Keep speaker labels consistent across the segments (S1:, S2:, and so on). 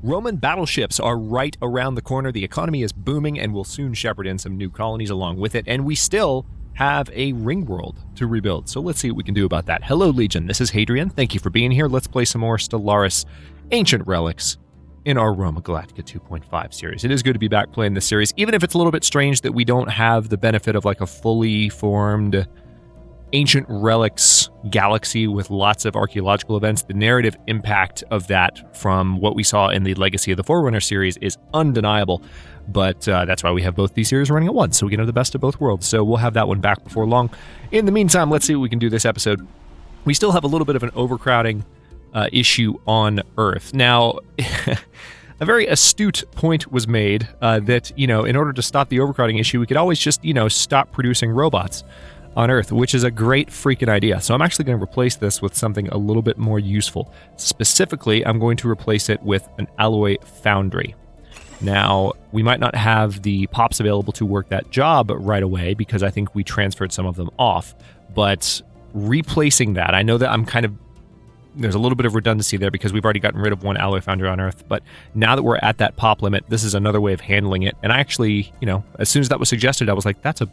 S1: Roman battleships are right around the corner. The economy is booming and will soon shepherd in some new colonies along with it. And we still have a ring world to rebuild. So let's see what we can do about that. Hello, Legion. This is Hadrian. Thank you for being here. Let's play some more Stellaris Ancient Relics in our Roma Galactica 2.5 series. It is good to be back playing this series, even if it's a little bit strange that we don't have the benefit of like a fully formed Ancient Relics galaxy with lots of archaeological events. The narrative impact of that from what we saw in the Legacy of the Forerunner series is undeniable, but that's why we have both these series running at once, so we can have the best of both worlds. So we'll have that one back before long. In the meantime, let's see what we can do this episode. We still have a little bit of an overcrowding issue on Earth. Now, a very astute point was made that, in order to stop the overcrowding issue, we could always just, stop producing robots on Earth, which is a great freaking idea. So I'm actually going to replace this with something a little bit more useful. Specifically, I'm going to replace it with an alloy foundry. Now, we might not have the pops available to work that job right away because I think we transferred some of them off, but replacing that, I know that there's a little bit of redundancy there because we've already gotten rid of one alloy foundry on Earth, but now that we're at that pop limit, this is another way of handling it. And I actually, as soon as that was suggested, I was like, that's a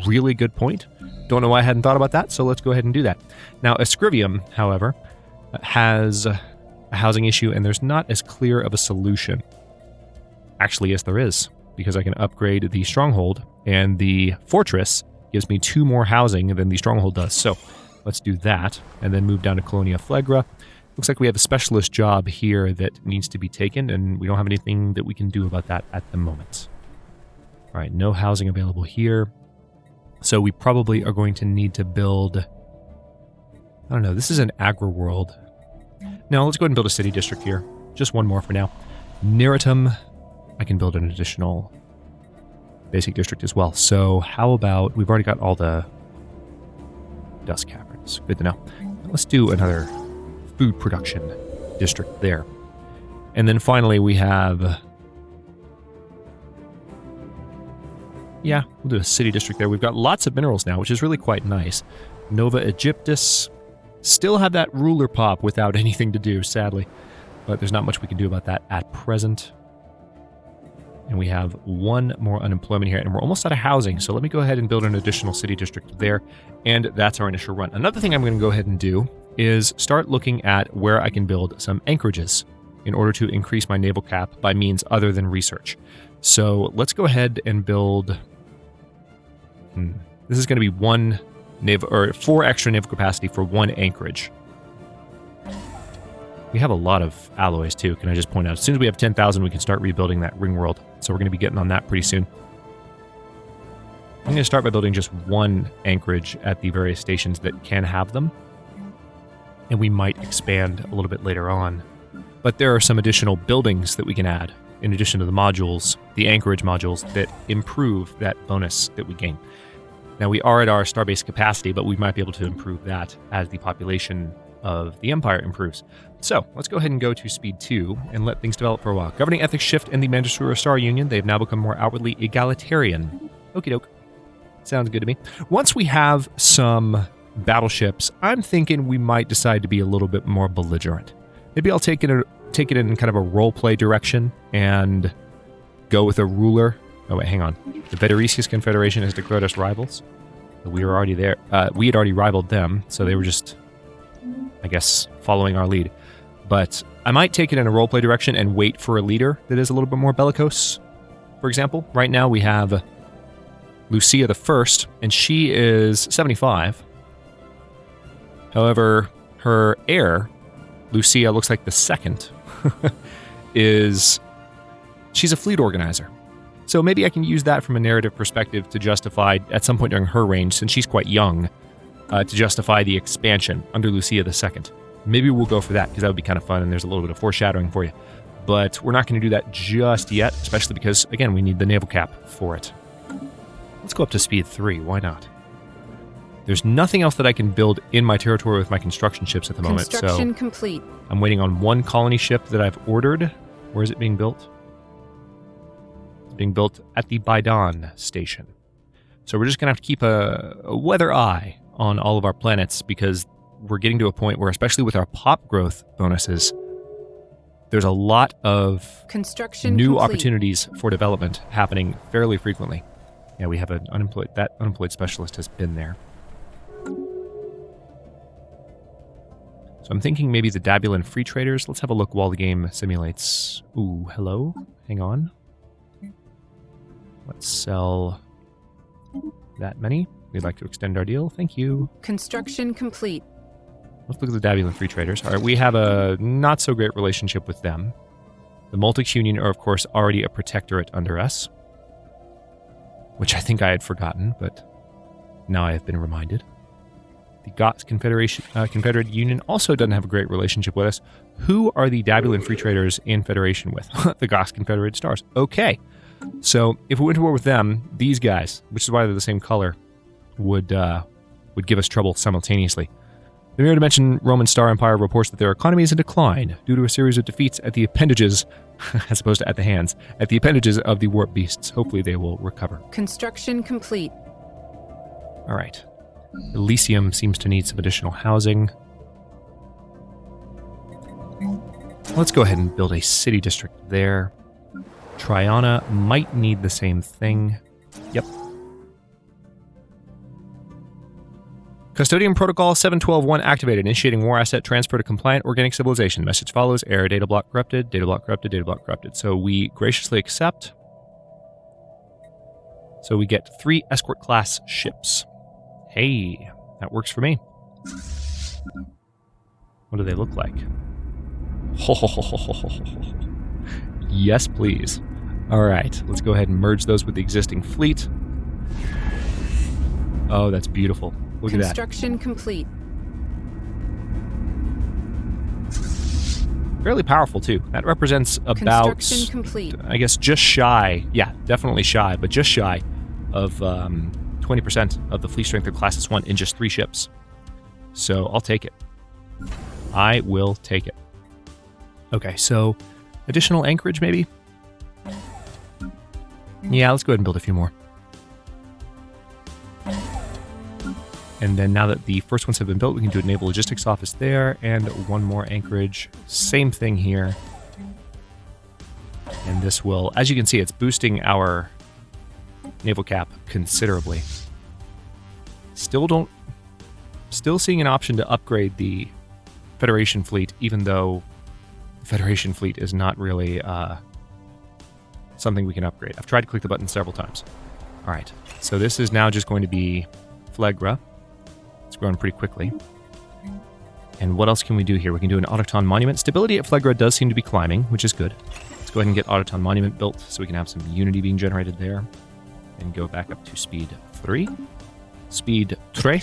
S1: really good point. Don't know why I hadn't thought about that, so let's go ahead and do that. Now, Escrivium, however, has a housing issue, and there's not as clear of a solution. Actually, yes, there is, because I can upgrade the stronghold, and the fortress gives me 2 more housing than the stronghold does. So let's do that, and then move down to Colonia Flegra. Looks like we have a specialist job here that needs to be taken, and we don't have anything that we can do about that at the moment. All right, no housing available here. So we probably are going to need to build... I don't know, this is an agri world. No, let's go ahead and build a city district here. Just one more for now. Neritum, I can build an additional basic district as well. So how about... We've already got all the dust caverns. Good to know. Let's do another food production district there. And then finally we have... Yeah, we'll do a city district there. We've got lots of minerals now, which is really quite nice. Nova Egyptus. Still have that ruler pop without anything to do, sadly. But there's not much we can do about that at present. And we have one more unemployment here, and we're almost out of housing. So let me go ahead and build an additional city district there. And that's our initial run. Another thing I'm going to go ahead and do is start looking at where I can build some anchorages in order to increase my naval cap by means other than research. So let's go ahead and build... This is going to be 4 extra naval capacity for 1 anchorage. We have a lot of alloys too, can I just point out. As soon as we have 10,000, we can start rebuilding that ring world. So we're going to be getting on that pretty soon. I'm going to start by building just 1 anchorage at the various stations that can have them. And we might expand a little bit later on. But there are some additional buildings that we can add, in addition to the modules, the anchorage modules, that improve that bonus that we gain. Now, we are at our starbase capacity, but we might be able to improve that as the population of the Empire improves. So, let's go ahead and go to Speed 2 and let things develop for a while. Governing ethics shift in the Mandrasura Star Union. They've now become more outwardly egalitarian. Okie doke. Sounds good to me. Once we have some battleships, I'm thinking we might decide to be a little bit more belligerent. Maybe I'll take it in kind of a role-play direction and go with a ruler. Oh, wait, hang on. The Vetericius Confederation has declared us rivals. We were already there. We had already rivaled them, so they were just, I guess, following our lead. But I might take it in a roleplay direction and wait for a leader that is a little bit more bellicose. For example, right now we have Lucia the First, and she is 75. However, her heir, Lucia looks like the second, she's a fleet organizer. So maybe I can use that from a narrative perspective to justify, at some point during her reign, since she's quite young, to justify the expansion under Lucia II. Maybe we'll go for that, because that would be kind of fun, and there's a little bit of foreshadowing for you. But we're not going to do that just yet, especially because, again, we need the naval cap for it. Let's go up to Speed 3, why not? There's nothing else that I can build in my territory with my construction ships at the moment, so...
S2: Construction complete.
S1: I'm waiting on 1 colony ship that I've ordered. Where is it being built? Being built at the Baidan station. So we're just going to have to keep a weather eye on all of our planets, because we're getting to a point where, especially with our pop growth bonuses, there's a lot of
S2: Construction
S1: new
S2: complete.
S1: opportunities for development happening fairly frequently. Yeah, we have an unemployed specialist has been there. So I'm thinking maybe the Dabulan free traders. Let's have a look while the game simulates. Ooh, hello. Hang on. Let's sell that many. We'd like to extend our deal. Thank you.
S2: Construction complete.
S1: Let's look at the Dabulan free traders. All right, we have a not so great relationship with them. The Multics Union are, of course, already a protectorate under us, which I think I had forgotten, but now I have been reminded. The Goths Confederate Union also doesn't have a great relationship with us. Who are the Dabulan free traders in federation with? The Goths Confederate Stars. Okay, so if we went to war with them, these guys, which is why they're the same color, would give us trouble simultaneously. The Mirror Dimension Roman Star Empire reports that their economy is in decline due to a series of defeats at the appendages, as opposed to at the hands, at the appendages of the warp beasts. Hopefully they will recover.
S2: Construction complete.
S1: All right. Elysium seems to need some additional housing. Let's go ahead and build a city district there. Triana might need the same thing. Yep. Custodian Protocol 712.1 activated. Initiating war asset transfer to compliant organic civilization. Message follows. Error. Data block corrupted. Data block corrupted. Data block corrupted. So we graciously accept. So we get 3 escort class ships. Hey, that works for me. What do they look like? Yes, please. All right, let's go ahead and merge those with the existing fleet. Oh, that's beautiful. Look at that.
S2: Construction complete.
S1: Fairly powerful, too. That represents about,
S2: Construction complete.
S1: I guess, just shy. Yeah, definitely shy, but just shy of 20% of the fleet strength of Class S1 in just 3 ships. So I'll take it. I will take it. Okay, so additional anchorage, maybe? Yeah, let's go ahead and build a few more. And then now that the first ones have been built, we can do a naval logistics office there, and one more anchorage. Same thing here. And this will, as you can see, it's boosting our naval cap considerably. Still seeing an option to upgrade the Federation fleet, even though the Federation fleet is not really something we can upgrade. I've tried to click the button several times. All right, so this is now just going to be Phlegra. It's growing pretty quickly. And what else can we do here? We can do an Autoton Monument. Stability at Phlegra does seem to be climbing, which is good. Let's go ahead and get Autoton Monument built so we can have some unity being generated there. And go back up to speed 3. Speed 3.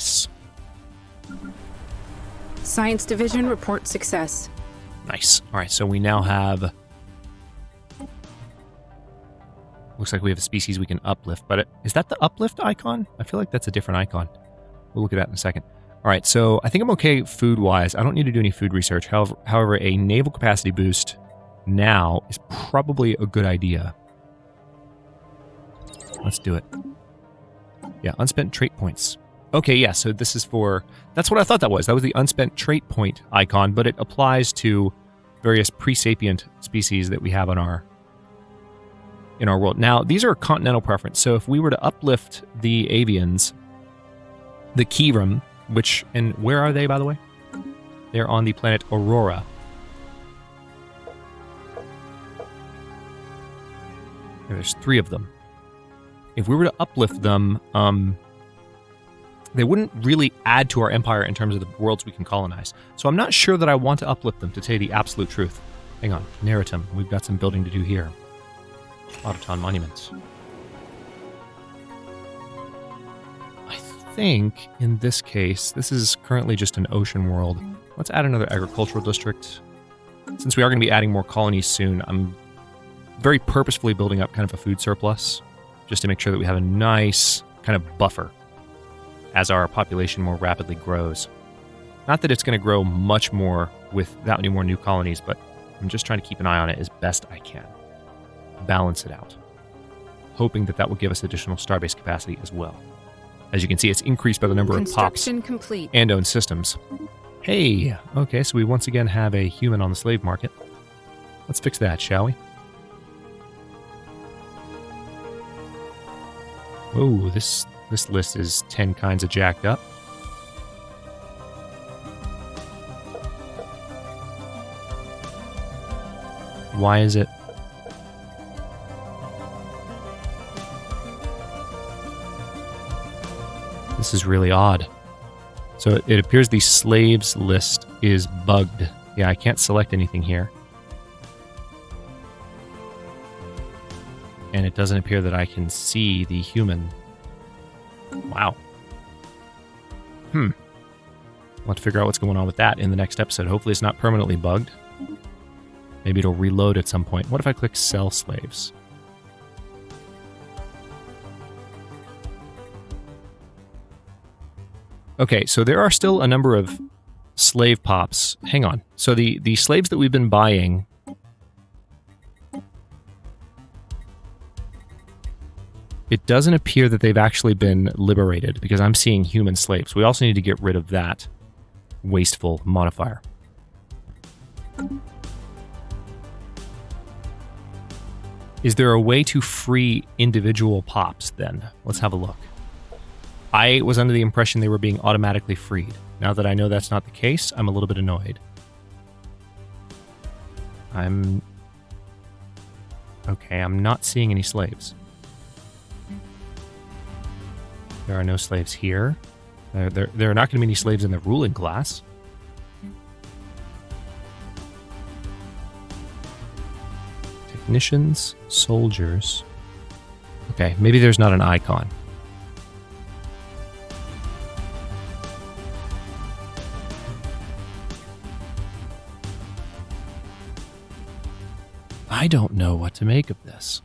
S2: Science Division report success.
S1: Nice. All right, so we now have... Looks like we have a species we can uplift, but is that the uplift icon? I feel like that's a different icon. We'll look at that in a second. All right, so I think I'm okay food-wise. I don't need to do any food research. However, a naval capacity boost now is probably a good idea. Let's do it. Yeah, unspent trait points. Okay, yeah, so this is for... That's what I thought that was. That was the unspent trait point icon, but it applies to various pre-sapient species that we have in our world. Now, these are a continental preference, so if we were to uplift the avians, the Kirim, which... And where are they, by the way? They're on the planet Aurora. And there's 3 of them. If we were to uplift them, they wouldn't really add to our empire in terms of the worlds we can colonize. So I'm not sure that I want to uplift them, to tell you the absolute truth. Hang on. Neritum. We've got some building to do here. Autoton Monuments. I think, in this case, this is currently just an ocean world. Let's add another agricultural district. Since we are going to be adding more colonies soon, I'm very purposefully building up kind of a food surplus, just to make sure that we have a nice kind of buffer as our population more rapidly grows. Not that it's going to grow much more with that many more new colonies, but I'm just trying to keep an eye on it as best I can. Balance it out. Hoping that that will give us additional starbase capacity as well. As you can see, it's increased by the number of pops
S2: complete.
S1: and owned systems. Hey, okay, so we once again have a human on the slave market. Let's fix that, shall we? Whoa, this list is 10 kinds of jacked up. Why is it? This is really odd. So it appears the slaves list is bugged. Yeah, I can't select anything here. And it doesn't appear that I can see the human. Wow. We'll have to figure out what's going on with that in the next episode. Hopefully it's not permanently bugged. Maybe it'll reload at some point. What if I click sell slaves? Okay, so there are still a number of slave pops. Hang on. So the slaves that we've been buying... It doesn't appear that they've actually been liberated because I'm seeing human slaves. We also need to get rid of that wasteful modifier. Is there a way to free individual pops then? Let's have a look. I was under the impression they were being automatically freed. Now that I know that's not the case, I'm a little bit annoyed. Okay, I'm not seeing any slaves. There are no slaves here. There are not going to be any slaves in the ruling class. Technicians, soldiers. Okay, maybe there's not an icon. I don't know what to make of this.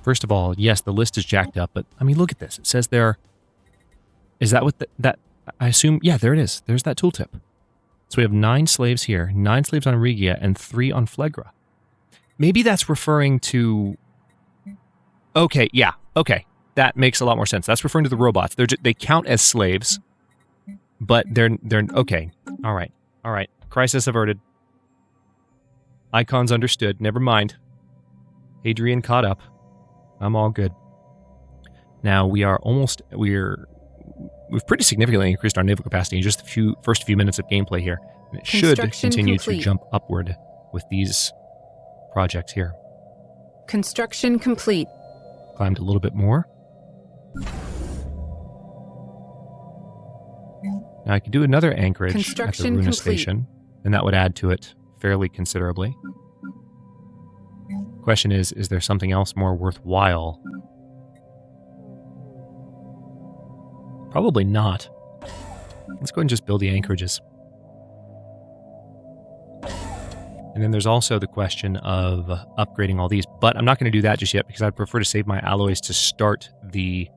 S1: First of all, yes, the list is jacked up, but I mean, look at this. It says there. Is that what that? I assume. Yeah, there it is. There's that tooltip. So we have 9 slaves here, 9 slaves on Regia, and 3 on Phlegra. Maybe that's referring to. Okay, yeah, okay, that makes a lot more sense. That's referring to the robots. They count as slaves, but they're okay. All right. Crisis averted. Icons understood. Never mind. Hadrian caught up. I'm all good. Now we've pretty significantly increased our naval capacity in just the first few minutes of gameplay here. And it should continue to jump upward with these projects here.
S2: Construction complete.
S1: Climbed a little bit more. Now I could do another anchorage at the Runa station, and that would add to it fairly considerably. Question is there something else more worthwhile? Probably not. Let's go ahead and just build the anchorages. And then there's also the question of upgrading all these, but I'm not going to do that just yet because I'd prefer to save my alloys to start the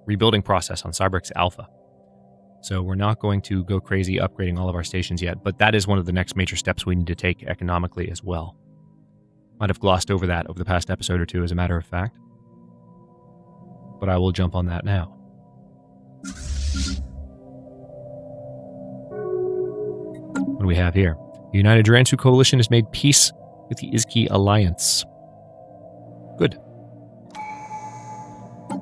S1: rebuilding process on Cybrex Alpha. So we're not going to go crazy upgrading all of our stations yet, but that is one of the next major steps we need to take economically as well. Might have glossed over that over the past episode or two, as a matter of fact. But I will jump on that now. What do we have here? The United Duransu Coalition has made peace with the Izki Alliance. Good.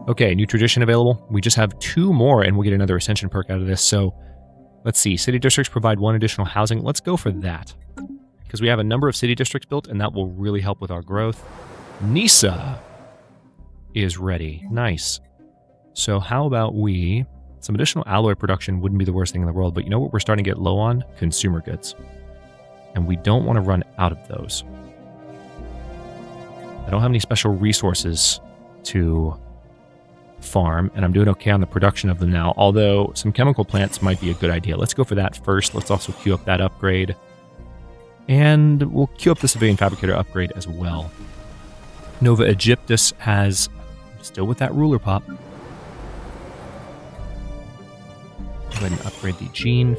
S1: Okay, new tradition available. We just have 2 more and we'll get another ascension perk out of this. So let's see. City districts provide 1 additional housing. Let's go for that. Because we have a number of city districts built, and that will really help with our growth. Nisa is ready. Nice. So how about some additional alloy production wouldn't be the worst thing in the world, but you know what we're starting to get low on? Consumer goods. And we don't want to run out of those. I don't have any special resources to farm, and I'm doing okay on the production of them now, although some chemical plants might be a good idea. Let's go for that first. Let's also queue up that upgrade. And we'll queue up the Civilian Fabricator upgrade as well. Nova Egyptus has, still with that ruler pop. Go ahead and upgrade the gene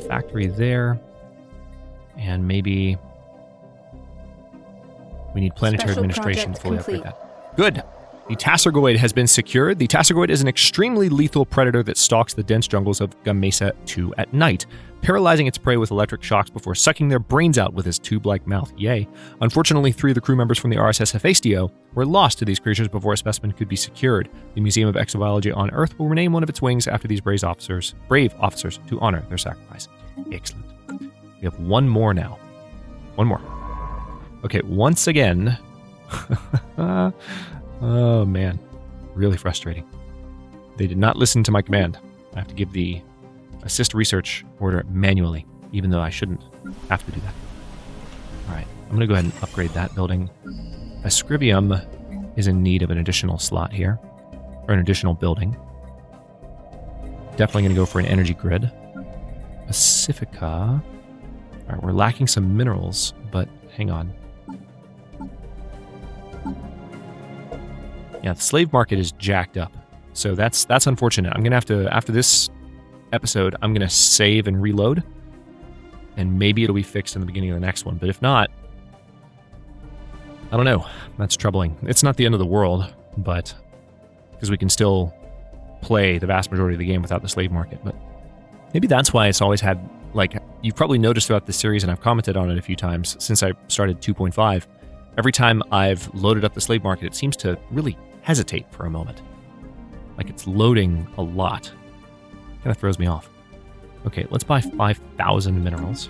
S1: factory there. And maybe we need planetary administration to fully upgrade that. Good. The Tassergoid has been secured. The Tassergoid is an extremely lethal predator that stalks the dense jungles of Gamesa 2 at night, paralyzing its prey with electric shocks before sucking their brains out with his tube-like mouth. Yay. Unfortunately, 3 of the crew members from the RSS Hephaestio were lost to these creatures before a specimen could be secured. The Museum of Exobiology on Earth will rename one of its wings after these brave officers to honor their sacrifice. Excellent. We have one more now. One more. Okay, once again... Oh, man. Really frustrating. They did not listen to my command. I have to give the assist research order manually, even though I shouldn't have to do that. All right, I'm going to go ahead and upgrade that building. Ascribium is in need of an additional slot here, or an additional building. Definitely going to go for an energy grid. Pacifica. All right, we're lacking some minerals, but hang on. Yeah, the slave market is jacked up. So that's unfortunate. I'm going to have to, after this episode, I'm going to save and reload. And maybe it'll be fixed in the beginning of the next one. But if not, I don't know. That's troubling. It's not the end of the world, but because we can still play the vast majority of the game without the slave market. But maybe that's why it's always had, like, you've probably noticed throughout the series, and I've commented on it a few times since I started 2.5. Every time I've loaded up the slave market, it seems to really hesitate for a moment. Like it's loading a lot. Kind of throws me off. Okay, let's buy 5,000 minerals.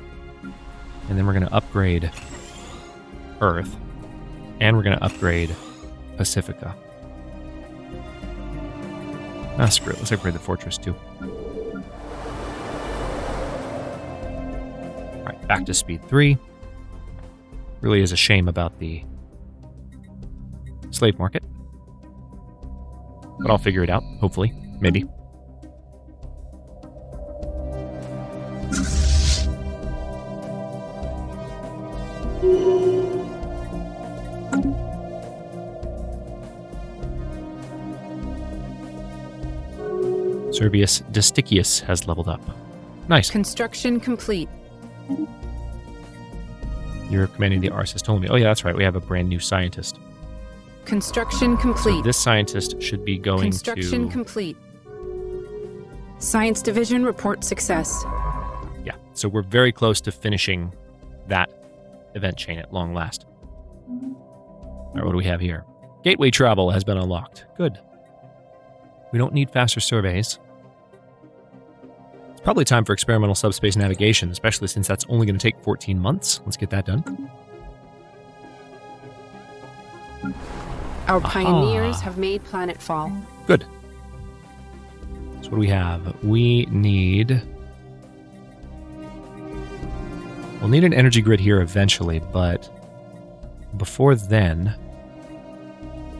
S1: And then we're going to upgrade Earth. And we're going to upgrade Pacifica. Ah, screw it. Let's upgrade the fortress too. Alright, back to speed 3. Really is a shame about the slave market. But I'll figure it out, hopefully. Maybe. Servius Disticius has leveled up. Nice.
S2: Construction complete.
S1: You're commanding the RSS told me. Oh yeah, that's right. We have a brand new scientist.
S2: Construction complete.
S1: So this scientist should be going
S2: Construction complete. Science Division report success.
S1: Yeah, so we're very close to finishing that event chain at long last. All right, what do we have here? Gateway travel has been unlocked. Good. We don't need faster surveys. It's probably time for experimental subspace navigation, especially since that's only going to take 14 months. Let's get that done.
S2: Our pioneers have made planetfall.
S1: Good. So what do we have? We need... We'll need an energy grid here eventually, but before then,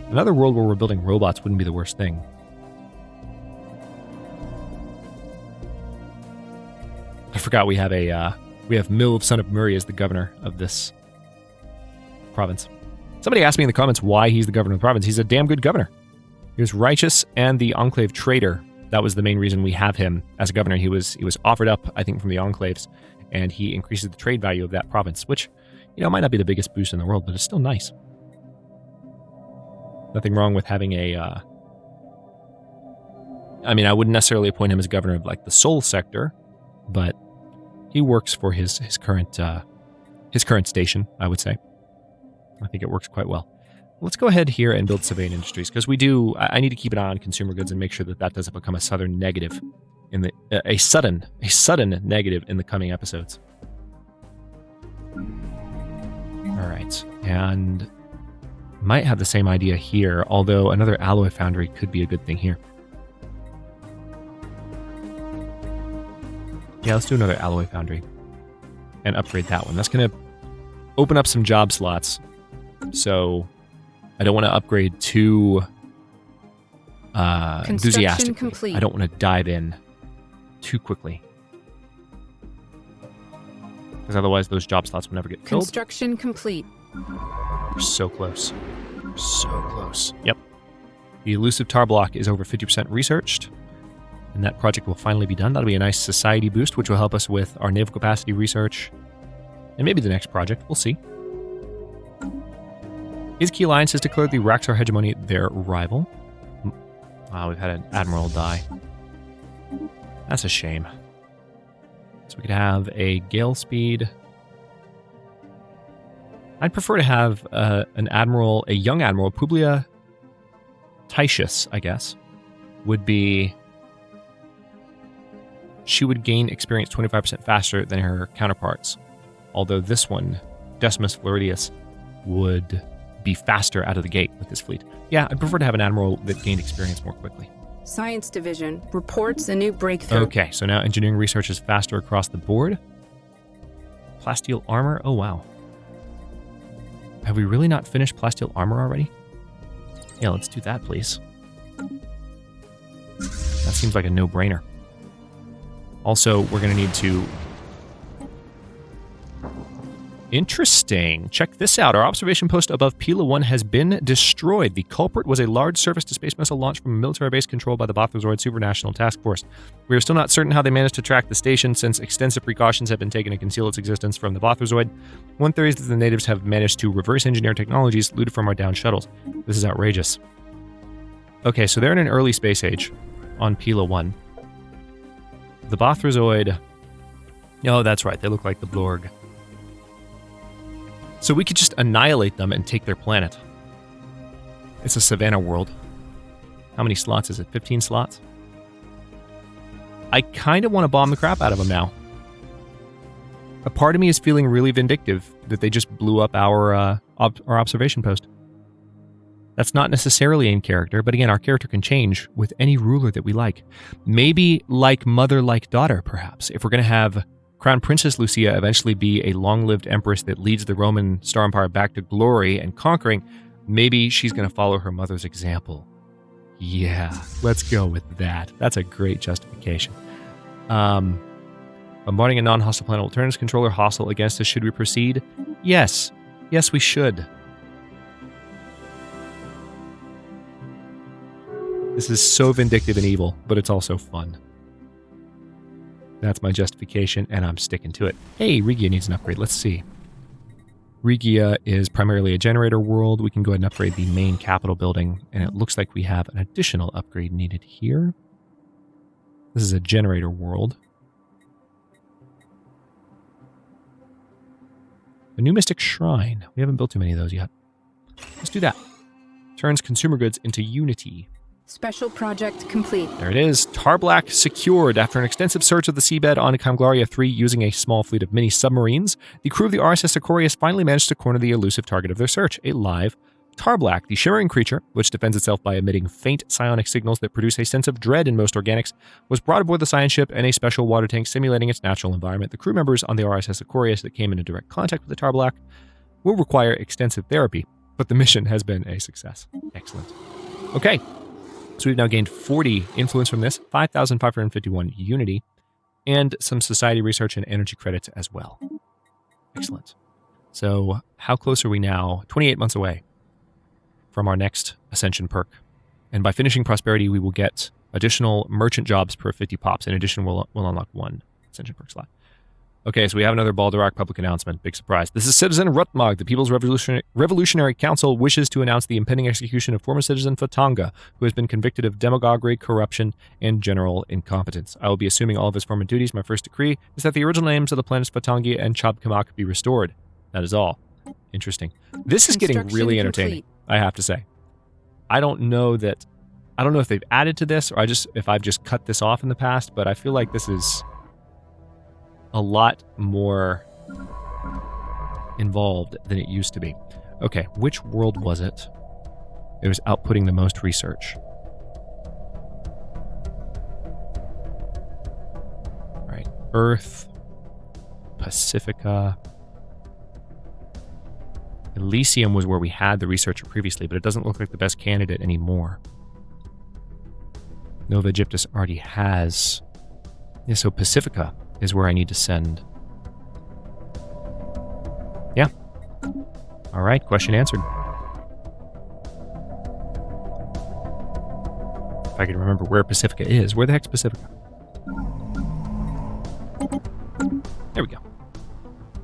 S1: another world where we're building robots wouldn't be the worst thing. I forgot we have Milv, son of Murray, as the governor of this province. Somebody asked me in the comments why he's the governor of the province. He's a damn good governor. He was righteous and the Enclave trader. That was the main reason we have him as a governor. He was offered up, I think, from the Enclaves, and he increases the trade value of that province, which, might not be the biggest boost in the world, but it's still nice. Nothing wrong with having I wouldn't necessarily appoint him as governor of, like, the Soul sector, but he works for his current station, I would say. I think it works quite well. Let's go ahead here and build civilian industries, because I need to keep an eye on consumer goods and make sure that doesn't become a sudden negative a sudden negative in the coming episodes. All right, and might have the same idea here, although another alloy foundry could be a good thing here. Yeah, let's do another alloy foundry and upgrade that one. That's going to open up some job slots. So I don't want to upgrade too enthusiastically. Complete. I don't want to dive in too quickly, because otherwise those job slots will never get filled.
S2: Construction complete.
S1: We're so close. We're so close. Yep. The elusive tar block is over 50% researched, and that project will finally be done. That'll be a nice society boost, which will help us with our naval capacity research, and maybe the next project. We'll see. Is Key Alliance has declared the Raxar hegemony their rival? Wow, we've had an admiral die. That's a shame. So we could have a gale speed. I'd prefer to have an admiral, a young admiral, Publia Titius, I guess, would be... She would gain experience 25% faster than her counterparts. Although this one, Decimus Floridius, would be faster out of the gate with this fleet. Yeah, I'd prefer to have an admiral that gained experience more quickly.
S2: Science Division reports a new breakthrough.
S1: Okay, so now engineering research is faster across the board. Plasteel armor? Oh, wow. Have we really not finished plasteel armor already? Yeah, let's do that, please. That seems like a no-brainer. Also, we're going to need to... Interesting. Check this out. Our observation post above Pyla 1 has been destroyed. The culprit was a large surface-to-space missile launched from a military base controlled by the Bothrozoid Supranational Task Force. We are still not certain how they managed to track the station, since extensive precautions have been taken to conceal its existence from the Bothrozoid. One theory is that the natives have managed to reverse engineer technologies looted from our downed shuttles. This is outrageous. Okay, so they're in an early space age on Pyla 1. The Bothrozoid... Oh, that's right. They look like the Blorg. So we could just annihilate them and take their planet. It's a savannah world. How many slots is it? 15 slots? I kind of want to bomb the crap out of them now. A part of me is feeling really vindictive that they just blew up our observation post. That's not necessarily in character, but again, our character can change with any ruler that we like. Maybe like mother, like daughter, perhaps. If we're going to have Crown Princess Lucia eventually be a long-lived empress that leads the Roman Star Empire back to glory and conquering, maybe she's going to follow her mother's example. Yeah, let's go with that. That's a great justification. Bombarding a non-hostile planet will turn its controller hostile against us. Should we proceed? Yes. Yes, we should. This is so vindictive and evil, but it's also fun. That's my justification, and I'm sticking to it. Hey, Regia needs an upgrade. Let's see. Regia is primarily a generator world. We can go ahead and upgrade the main capital building, and it looks like we have an additional upgrade needed here. This is a generator world. A new Mystic Shrine. We haven't built too many of those yet. Let's do that. Turns consumer goods into Unity.
S2: Special project complete.
S1: There it is. Tarblack secured. After an extensive search of the seabed on Camglaria 3 using a small fleet of mini submarines, the crew of the RSS Icorius finally managed to corner the elusive target of their search, a live Tarblack. The shimmering creature, which defends itself by emitting faint psionic signals that produce a sense of dread in most organics, was brought aboard the science ship in a special water tank simulating its natural environment. The crew members on the RSS Icorius that came into direct contact with the Tarblack will require extensive therapy, but the mission has been a success. Excellent. Okay. So we've now gained 40 influence from this, 5,551 unity, and some society research and energy credits as well. Excellent. So how close are we now? 28 months away from our next Ascension perk. And by finishing Prosperity, we will get additional merchant jobs per 50 pops. In addition, we'll unlock one Ascension perk slot. Okay, so we have another Baldorak public announcement. Big surprise. This is Citizen Rutmog. The People's Revolutionary Council wishes to announce the impending execution of former citizen Fatanga, who has been convicted of demagoguery, corruption, and general incompetence. I will be assuming all of his former duties. My first decree is that the original names of the planets Fatangi and Chabkamak be restored. That is all. Interesting. This is getting really entertaining, I have to say. I don't know if they've added to this or if I've just cut this off in the past, but I feel like this is a lot more involved than it used to be. Okay, which world was it? It was outputting the most research. All right, Earth, Pacifica. Elysium was where we had the researcher previously, but it doesn't look like the best candidate anymore. Nova Egyptus already has. Yeah, so Pacifica is where I need to send. Yeah. All right, question answered. If I can remember where Pacifica is. Where the heck's Pacifica? There we go.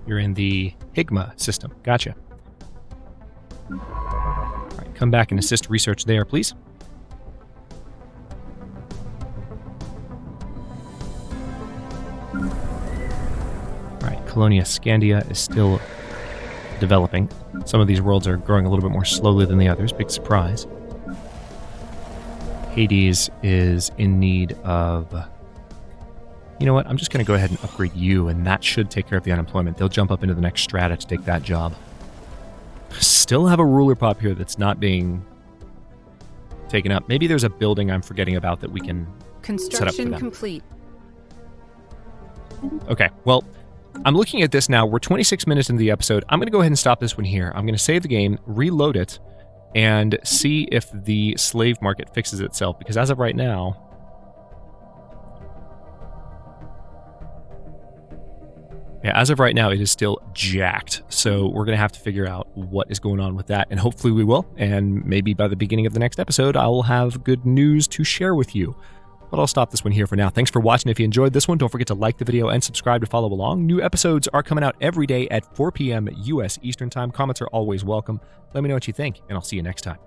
S1: You're in the Higma system. Gotcha. come back and assist research there, please. Alright, Colonia Scandia is still developing. Some of these worlds are growing a little bit more slowly than the others. Big surprise. Hades is in need of... You know what? I'm just going to go ahead and upgrade you, and that should take care of the unemployment. They'll jump up into the next strata to take that job. Still have a ruler pop here that's not being taken up. Maybe there's a building I'm forgetting about that we can set up for them.
S2: Construction complete.
S1: Okay, well, I'm looking at this now. We're 26 minutes into the episode. I'm going to go ahead and stop this one here. I'm going to save the game, reload it, and see if the slave market fixes itself, because as of right now... Yeah, as of right now, it is still jacked. So we're going to have to figure out what is going on with that, and hopefully we will. And maybe by the beginning of the next episode, I'll have good news to share with you. But I'll stop this one here for now. Thanks for watching. If you enjoyed this one, don't forget to like the video and subscribe to follow along. New episodes are coming out every day at 4 p.m. U.S. Eastern Time. Comments are always welcome. Let me know what you think, and I'll see you next time.